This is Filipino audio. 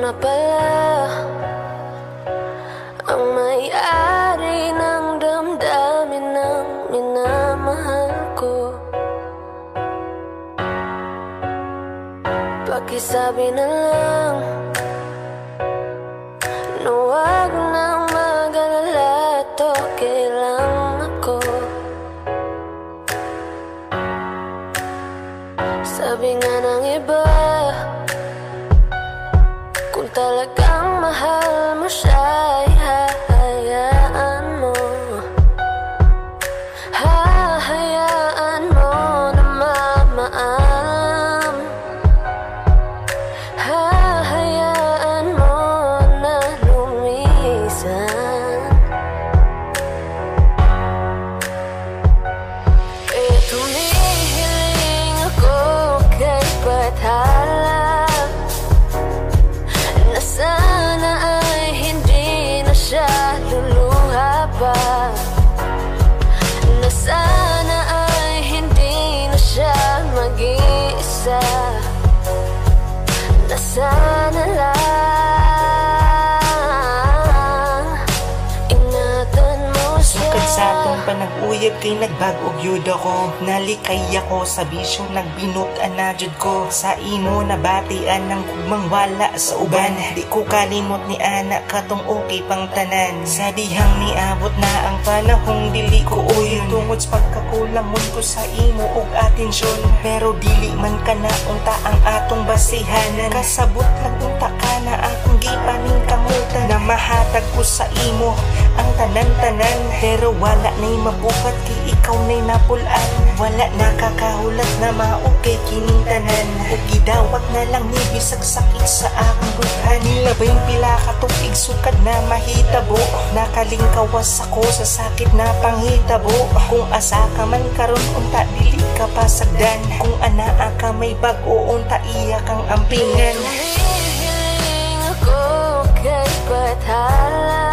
nga pala ang may-ari ng damdamin ng minamahal ko. Pakisabi na lang na huwag nang mag-alala at okay lang ako. Sabi nga ng iba, kung talagang mahal mo siya, hahayaan mo. Hahayaan mo na mamaam. Hahayaan mo na lumisan. Kaya tumihiling ako kay Bathala na sana ay hindi na siya luluha pa, na sana ay hindi na siya mag-iisa, na sana lang ingatan mo siya. Sukad sa atong panag-uyab kay nagbag-og yud ako, nalikay ako sa bisyo nagbinot anajud ko. Sa imo nabatian ng kugmang wala sa uban, di ko kalimot ni ana katong okay pang tanan. Sa dihang niabot na ang panahong dili ko uyon, tungod sa pagkakulangon ko sa imo og atensyon. Pero dili man ka na unta ang atong basihanan, kasabot lang unta ka na akong gipaning kamutan, na mahatag ko sa imo ang tanan-tanan. Pero wala na'y mabukat kay ikaw na'y napulan, wala nakakahulat na maukay kining tanan. Ug gidawat na lang ni bisag sakit sa akong buhan, nilabay pila ka tubig sukad na mahitabo, nakalingkawas ako sa sakit na panghitabo. Kung asa ka man karon unta dili ka pasagdan, kung anaa ka may bag-o unta iya kang ampingan. Tumihiling ako kay Bathala